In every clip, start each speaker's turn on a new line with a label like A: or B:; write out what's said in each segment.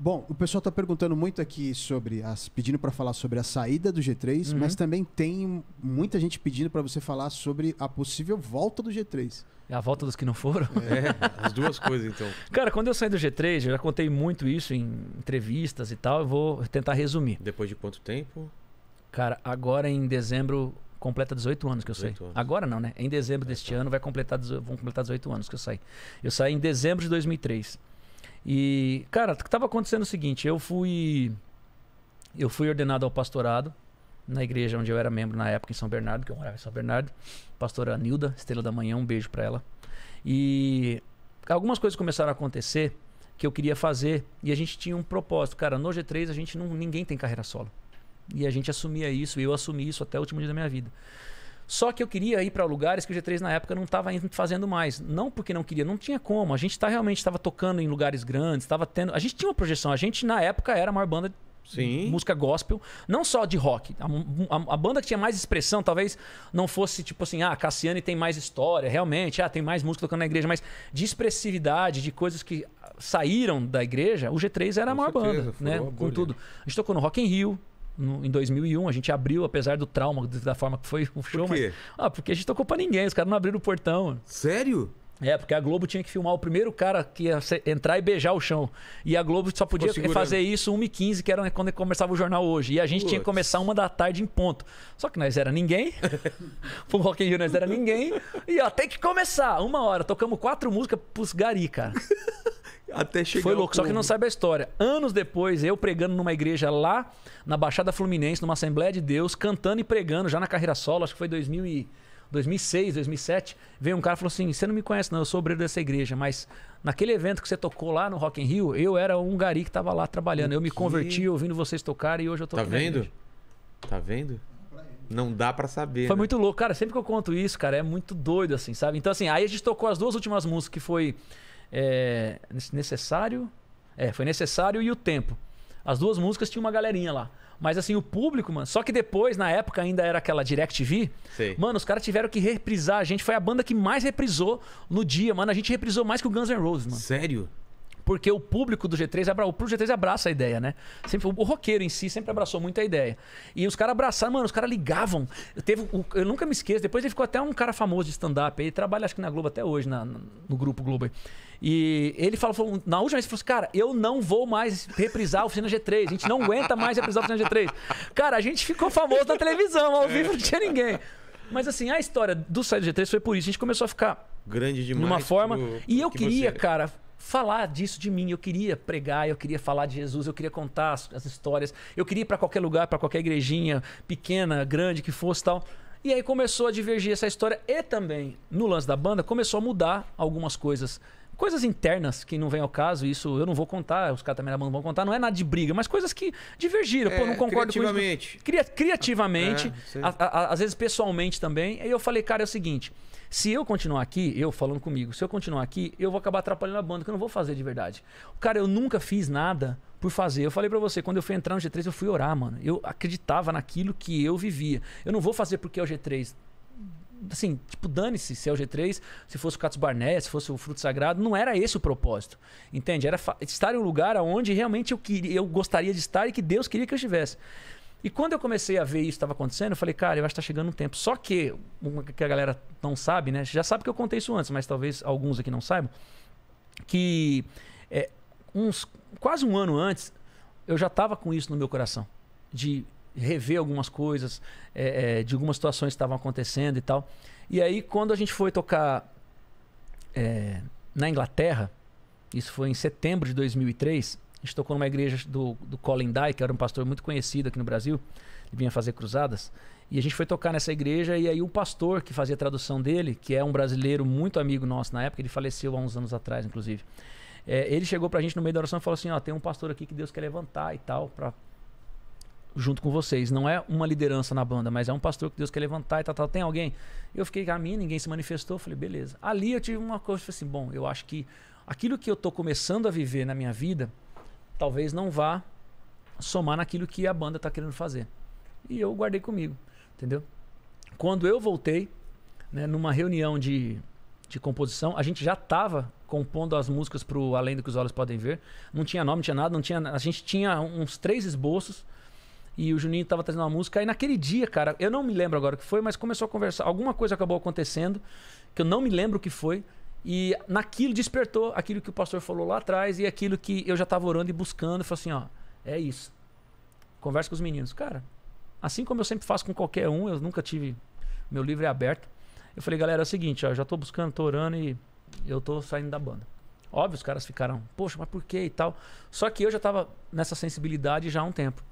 A: Bom, o pessoal tá perguntando muito aqui pedindo para falar sobre a saída do G3, mas também tem muita gente pedindo para você falar sobre a possível volta do G3.
B: É a volta dos que não foram?
C: As duas coisas, então.
B: Cara, quando eu saí do G3, eu já contei muito isso em entrevistas e tal, eu vou tentar resumir.
C: Depois de quanto tempo?
B: Cara, agora em dezembro completa 18 anos que eu saí. Agora não, né? Em dezembro deste ano vão completar 18 anos que eu saí. Eu saí em dezembro de 2003. E, cara, o que estava acontecendo é o seguinte, eu fui ordenado ao pastorado na igreja onde eu era membro na época em São Bernardo, que eu morava em São Bernardo. Pastora Nilda, Estrela da Manhã, um beijo pra ela. E algumas coisas começaram a acontecer que eu queria fazer e a gente tinha um propósito. Cara, no G3 ninguém tem carreira solo. E a gente assumia isso, e eu assumi isso até o último dia da minha vida. Só que eu queria ir para lugares que o G3 na época não estava fazendo mais. Não porque não queria, não tinha como. A gente realmente estava tocando em lugares grandes, a gente tinha uma projeção. A gente na época era a maior banda de música gospel, não só de rock. A banda que tinha mais expressão, talvez não fosse tipo assim, Cassiane tem mais história, realmente, tem mais música tocando na igreja, mas de expressividade, de coisas que saíram da igreja, o G3 era a maior banda, né? Com tudo. A gente tocou no Rock in Rio. Em 2001, a gente abriu, apesar do trauma, da forma que foi o show.
C: Por quê?
B: Mas, porque a gente tocou pra ninguém, os caras não abriram o portão.
C: Sério?
B: Porque a Globo tinha que filmar o primeiro cara que ia entrar e beijar o chão. E a Globo só podia fazer isso 1h15, que era quando começava o jornal hoje. E a gente tinha que começar 1 da tarde em ponto. Só que nós era ninguém. Pro Rock in Rio nós era ninguém. E tem que começar. 1 hora. Tocamos 4 músicas pros gari, cara.
C: Até chegar.
B: Foi louco, só que não sabe a história. Anos depois, eu pregando numa igreja lá na Baixada Fluminense, numa Assembleia de Deus, cantando e pregando já na carreira solo, acho que foi 2006, 2007. Veio um cara e falou assim: você não me conhece não, eu sou obreiro dessa igreja, mas naquele evento que você tocou lá no Rock in Rio, eu era um gari que tava lá trabalhando. Eu me converti ouvindo vocês tocarem e hoje eu tô aqui.
C: Tá vendo? Tá vendo? Não dá pra saber.
B: Foi muito louco. Cara, sempre que eu conto isso, cara, é muito doido assim, sabe? Então assim, aí a gente tocou as 2 últimas músicas que foi... Necessário. Foi Necessário e O Tempo. As 2 músicas tinha uma galerinha lá. Mas assim, o público, mano. Só que depois, na época, ainda era aquela DirecTV.
C: Sei.
B: Mano, os caras tiveram que reprisar. A gente foi a banda que mais reprisou no dia, mano. A gente reprisou mais que o Guns N' Roses, mano.
C: Sério?
B: Porque o público do G3 abraça a ideia, né? Sempre, o roqueiro em si sempre abraçou muito a ideia. E os caras abraçaram, mano, os caras ligavam. Eu nunca me esqueço, depois ele ficou até um cara famoso de stand-up. Ele trabalha, acho que na Globo até hoje, no Grupo Globo aí. E ele falou, na última vez, ele falou assim: cara, eu não vou mais reprisar a Oficina G3. A gente não aguenta mais reprisar a Oficina G3. Cara, a gente ficou famoso na televisão, ao vivo não tinha ninguém. Mas assim, a história do sair do G3 foi por isso. A gente começou a ficar
C: grande demais.
B: Numa forma. E eu queria, cara, falar disso de mim. Eu queria pregar, eu queria falar de Jesus, eu queria contar as histórias. Eu queria ir para qualquer lugar, para qualquer igrejinha, pequena, grande, que fosse tal. E aí começou a divergir essa história. E também, no lance da banda, começou a mudar algumas coisas. Coisas internas que não vem ao caso, isso eu não vou contar, os caras também da banda não vão contar, não é nada de briga, mas coisas que divergiram. Pô, não concordo com isso. Criativamente, às vezes pessoalmente também. Aí eu falei, cara, é o seguinte: se eu continuar aqui, eu falando comigo, se eu continuar aqui, eu vou acabar atrapalhando a banda, que eu não vou fazer de verdade. Cara, eu nunca fiz nada por fazer. Eu falei pra você, quando eu fui entrar no G3, eu fui orar, mano. Eu acreditava naquilo que eu vivia. Eu não vou fazer porque é o G3. Assim, tipo, dane-se se é o G3, se fosse o Catos Barnett, se fosse o Fruto Sagrado, não era esse o propósito, entende? Era estar em um lugar onde realmente eu gostaria de estar e que Deus queria que eu estivesse. E quando eu comecei a ver isso estava acontecendo, eu falei, cara, eu acho que tá chegando um tempo. Só que a galera não sabe, né? Já sabe que eu contei isso antes, mas talvez alguns aqui não saibam, que quase um ano antes, eu já estava com isso no meu coração, de rever algumas coisas, de algumas situações que estavam acontecendo e tal. E aí, quando a gente foi tocar na Inglaterra, isso foi em setembro de 2003, a gente tocou numa igreja do Colin Dye, que era um pastor muito conhecido aqui no Brasil, ele vinha fazer cruzadas, e a gente foi tocar nessa igreja, e aí o pastor que fazia a tradução dele, que é um brasileiro muito amigo nosso na época, ele faleceu há uns anos atrás, inclusive, ele chegou pra gente no meio da oração e falou assim, tem um pastor aqui que Deus quer levantar e tal, junto com vocês. Não é uma liderança na banda, mas é um pastor que Deus quer levantar e tal. Tem alguém? Eu fiquei, a mim, ninguém se manifestou. Falei, beleza. Ali eu tive uma coisa, falei assim, bom, eu acho que aquilo que eu tô começando a viver na minha vida, talvez não vá somar naquilo que a banda tá querendo fazer. E eu guardei comigo, entendeu? Quando eu voltei, né, numa reunião de composição, a gente já tava compondo as músicas pro Além do que os Olhos Podem Ver. Não tinha nome, não tinha nada, a gente tinha uns 3 esboços e o Juninho tava trazendo uma música. Aí naquele dia, cara, eu não me lembro agora o que foi, mas começou a conversar. Alguma coisa acabou acontecendo, que eu não me lembro o que foi. E naquilo despertou aquilo que o pastor falou lá atrás e aquilo que eu já tava orando e buscando. E falei assim, ó, é isso. Conversa com os meninos. Cara, assim como eu sempre faço com qualquer um, eu nunca tive... Meu livro é aberto. Eu falei, galera, é o seguinte, ó, já tô buscando, tô orando e eu tô saindo da banda. Óbvio, os caras ficaram, poxa, mas por quê e tal. Só que eu já tava nessa sensibilidade já há um tempo.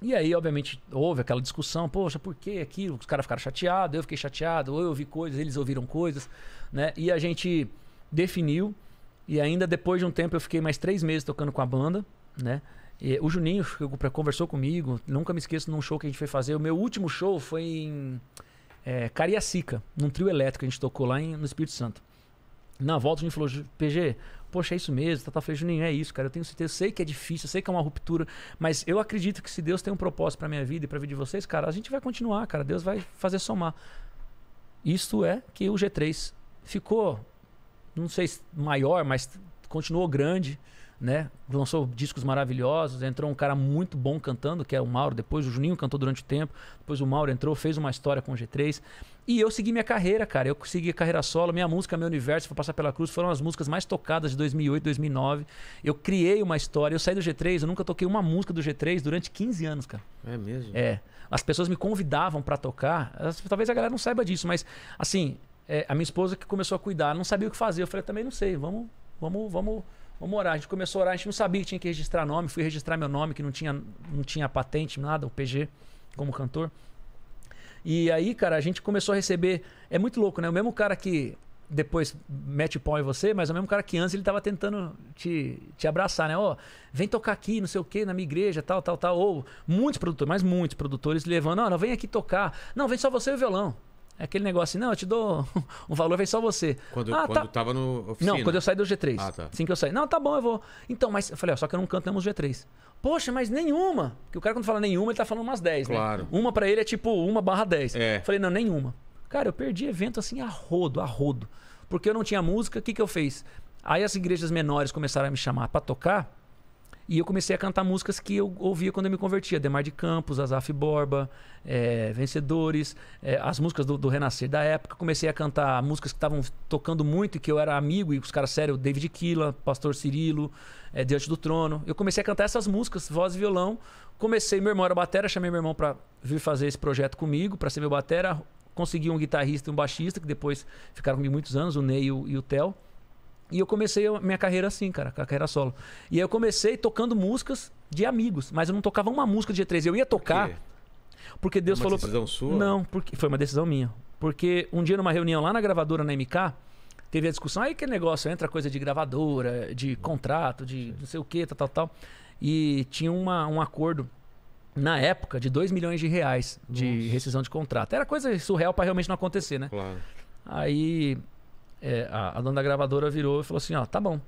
B: E aí, obviamente, houve aquela discussão, poxa, por que aquilo? Os caras ficaram chateados, eu fiquei chateado, ou eu ouvi coisas, eles ouviram coisas, né? E a gente definiu, e ainda depois de um tempo eu fiquei mais 3 meses tocando com a banda, né? E o Juninho conversou comigo, nunca me esqueço num show que a gente foi fazer. O meu último show foi em Cariacica, num trio elétrico, a gente tocou lá no Espírito Santo. Na volta a gente falou, PG, poxa, é isso mesmo, tá falei, Juninho, é isso, cara, eu tenho certeza, eu sei que é difícil, eu sei que é uma ruptura, mas eu acredito que se Deus tem um propósito pra minha vida e pra vida de vocês, cara, a gente vai continuar, cara, Deus vai fazer somar. Isto é que o G3 ficou, não sei se maior, mas continuou grande, né? Lançou discos maravilhosos, entrou um cara muito bom cantando, que é o Mauro, depois o Juninho cantou durante o tempo, depois o Mauro entrou, fez uma história com o G3, e eu segui minha carreira, cara, eu segui a carreira solo, minha música, Meu Universo, Vou Passar Pela Cruz, foram as músicas mais tocadas de 2008, 2009, eu criei uma história, eu saí do G3, eu nunca toquei uma música do G3 durante 15 anos, cara.
C: É mesmo?
B: É, as pessoas me convidavam pra tocar, talvez a galera não saiba disso, mas assim, a minha esposa que começou a cuidar, não sabia o que fazer, eu falei, também não sei, vamos orar. A gente começou a orar, a gente não sabia que tinha que registrar nome. Fui registrar meu nome, que não tinha patente, nada, o PG, como cantor. E aí, cara, a gente começou a receber... É muito louco, né? O mesmo cara que depois mete o pau em você, mas é o mesmo cara que antes ele tava tentando te abraçar, né? Ó, vem tocar aqui, não sei o quê, na minha igreja, tal. Ou muitos produtores levando, não, vem aqui tocar. Não, vem só você e o violão. É aquele negócio assim, não, eu te dou um valor, vem só você.
C: Quando
B: tá.
C: tava no oficina?
B: Não, quando eu saí do G3.
C: Ah, tá.
B: Assim que eu saí. Não, tá bom, eu vou. Então, mas eu falei, ó, só que eu não canto nenhum G3. Poxa, mas nenhuma. Porque o cara quando fala nenhuma, ele tá falando umas 10,
C: claro,
B: né? Uma pra ele é tipo 1/10.
C: É.
B: Falei, não, nenhuma. Cara, eu perdi evento assim a rodo. Porque eu não tinha música, o que eu fiz? Aí as igrejas menores começaram a me chamar pra tocar. E eu comecei a cantar músicas que eu ouvia quando eu me convertia. Ademar de Campos, Asaf Borba, Vencedores, as músicas do Renascer da época. Comecei a cantar músicas que estavam tocando muito e que eu era amigo, e os caras sérios, David Killa, Pastor Cirilo, Diante do Trono. Eu comecei a cantar essas músicas, voz e violão. Meu irmão era batera, chamei meu irmão para vir fazer esse projeto comigo, para ser meu batera. Consegui um guitarrista e um baixista, que depois ficaram comigo muitos anos, o Ney e o Theo. E eu comecei a minha carreira assim, cara, com a carreira solo. E aí eu comecei tocando músicas de amigos, mas eu não tocava uma música de G3. Eu ia tocar porque Deus falou...
C: Foi uma decisão sua?
B: Não, porque foi uma decisão minha. Porque um dia numa reunião lá na gravadora, na MK, teve a discussão, aí aquele negócio, entra coisa de gravadora, de contrato, de não sei o que, tal. E tinha um acordo, na época, de R$2 milhões de rescisão de contrato. Era coisa surreal pra realmente não acontecer, né?
C: Claro.
B: Aí... a dona da gravadora virou e falou assim, ó, tá bom,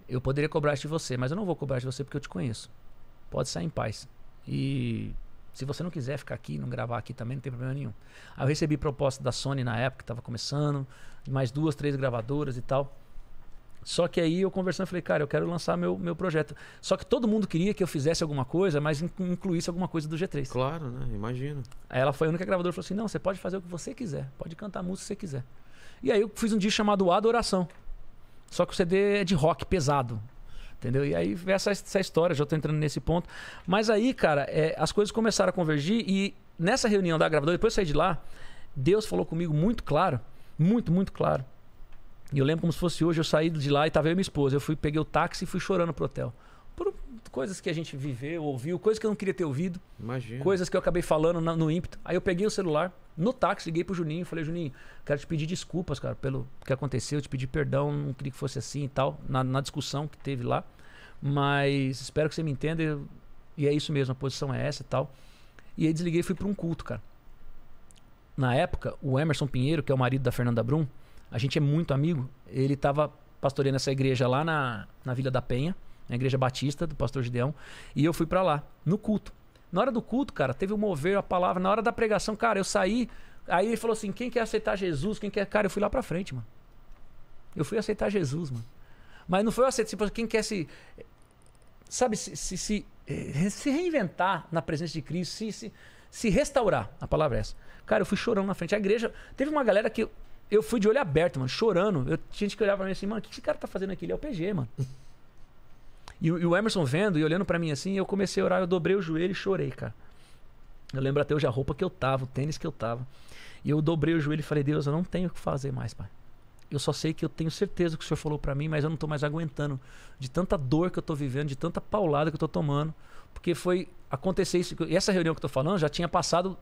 B: eu poderia cobrar isso de você, mas eu não vou cobrar de você porque eu te conheço. Pode sair em paz. E se você não quiser ficar aqui, não gravar aqui também, não tem problema nenhum. Aí eu recebi proposta da Sony na época, que estava começando, mais 2, 3 gravadoras e tal. Só que aí eu conversando, falei, cara, eu quero lançar meu projeto. Só que todo mundo queria que eu fizesse alguma coisa, mas incluísse alguma coisa do G3.
C: Claro, né? Imagino.
B: Aí ela foi a única gravadora e falou assim, não, você pode fazer o que você quiser. Pode cantar a música que você quiser. E aí eu fiz um disco chamado Adoração. Só que o CD é de rock pesado. Entendeu? E aí veio essa história, já tô entrando nesse ponto. Mas aí, cara, as coisas começaram a convergir e nessa reunião da gravadora, depois eu saí de lá, Deus falou comigo muito claro, muito claro. E eu lembro como se fosse hoje, eu saí de lá e tava eu e minha esposa. Eu peguei o táxi e fui chorando pro hotel. Por coisas que a gente viveu, ouviu, coisas que eu não queria ter ouvido.
C: Imagina.
B: Coisas que eu acabei falando no ímpeto. Aí eu peguei o celular, no táxi, liguei pro Juninho. Falei, Juninho, quero te pedir desculpas, cara, pelo que aconteceu. Te pedir perdão, não queria que fosse assim e tal. Na discussão que teve lá. Mas espero que você me entenda. E é isso mesmo, a posição é essa e tal. E aí desliguei e fui pra um culto, cara. Na época, o Emerson Pinheiro, que é o marido da Fernanda Brum, a gente é muito amigo. Ele estava pastoreando essa igreja lá na Vila da Penha, na igreja batista do pastor Gideão. E eu fui para lá, no culto. Na hora do culto, cara, teve um mover a palavra. Na hora da pregação, cara, eu saí. Aí ele falou assim, quem quer aceitar Jesus? Quem quer... Cara, eu fui lá pra frente, mano. Eu fui aceitar Jesus, mano. Mas não foi eu aceitar, tipo, quem quer sabe, se reinventar na presença de Cristo, se restaurar, a palavra é essa. Cara, eu fui chorando na frente. A igreja, teve uma galera que eu fui de olho aberto, mano, chorando. Tinha gente que olhava pra mim assim, mano, o que esse cara tá fazendo aqui? Ele é o PG, mano. E o Emerson vendo e olhando pra mim assim, eu comecei a orar, eu dobrei o joelho e chorei, cara. Eu lembro até hoje a roupa que eu tava, o tênis que eu tava. E eu dobrei o joelho e falei, Deus, eu não tenho o que fazer mais, pai. Eu só sei que eu tenho certeza que o Senhor falou pra mim, mas eu não tô mais aguentando. De tanta dor que eu tô vivendo, de tanta paulada que eu tô tomando. Porque foi acontecer isso. E essa reunião que eu tô falando já tínhamos passado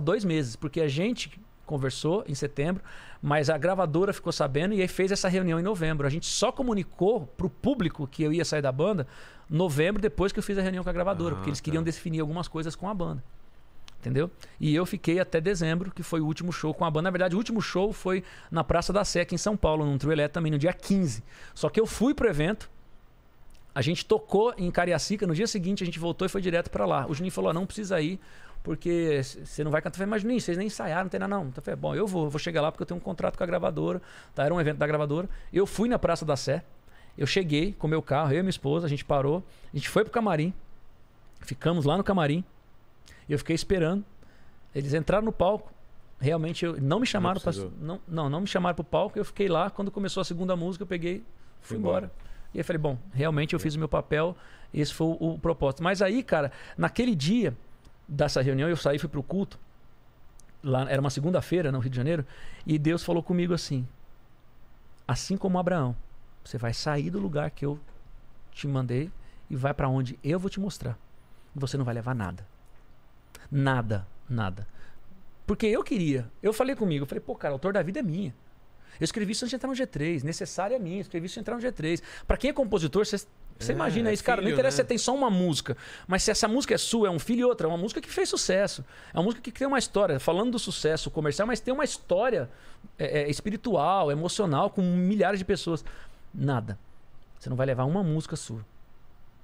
B: 2 meses. Porque a gente conversou em setembro, mas a gravadora ficou sabendo e aí fez essa reunião em novembro. A gente só comunicou pro público que eu ia sair da banda novembro, depois que eu fiz a reunião com a gravadora. Porque eles queriam definir algumas coisas com a banda. Entendeu? E eu fiquei até dezembro, que foi o último show com a banda. Na verdade, o último show foi na Praça da Sé, aqui em São Paulo, num trio elétrico também, no dia 15. Só que eu fui pro evento, a gente tocou em Cariacica, no dia seguinte a gente voltou e foi direto pra lá. O Juninho falou, não precisa ir, porque você não vai cantar. Eu falei, mas Juninho, vocês nem ensaiaram, não tem nada não. Eu falei, bom, eu vou chegar lá porque eu tenho um contrato com a gravadora, tá? Era um evento da gravadora. Eu fui na Praça da Sé, eu cheguei com meu carro, eu e minha esposa, a gente parou, a gente foi pro camarim, ficamos lá no camarim, eu fiquei esperando. Eles entraram no palco. Realmente não me chamaram para não me chamaram pro palco. Eu fiquei lá. Quando começou a segunda música, eu peguei, fui embora. E aí falei, bom, realmente eu fiz o meu papel. Esse foi o propósito. Mas aí, cara, naquele dia dessa reunião, eu saí, fui pro culto. Lá era uma segunda-feira, no Rio de Janeiro, e Deus falou comigo assim: assim como Abraão, você vai sair do lugar que eu te mandei e vai para onde eu vou te mostrar. E você não vai levar nada. Nada. Porque eu queria. Eu falei comigo, eu falei, pô, cara, o autor da vida é minha. Eu escrevi isso antes de entrar no G3, necessário é minha, escrevi isso antes de entrar no G3. Pra quem é compositor, você imagina isso, cara, não interessa se você tem só uma música, mas se essa música é sua, é um filho e outra, é uma música que fez sucesso, é uma música que tem uma história, falando do sucesso comercial, mas tem uma história espiritual, emocional, com milhares de pessoas. Nada. Você não vai levar uma música sua.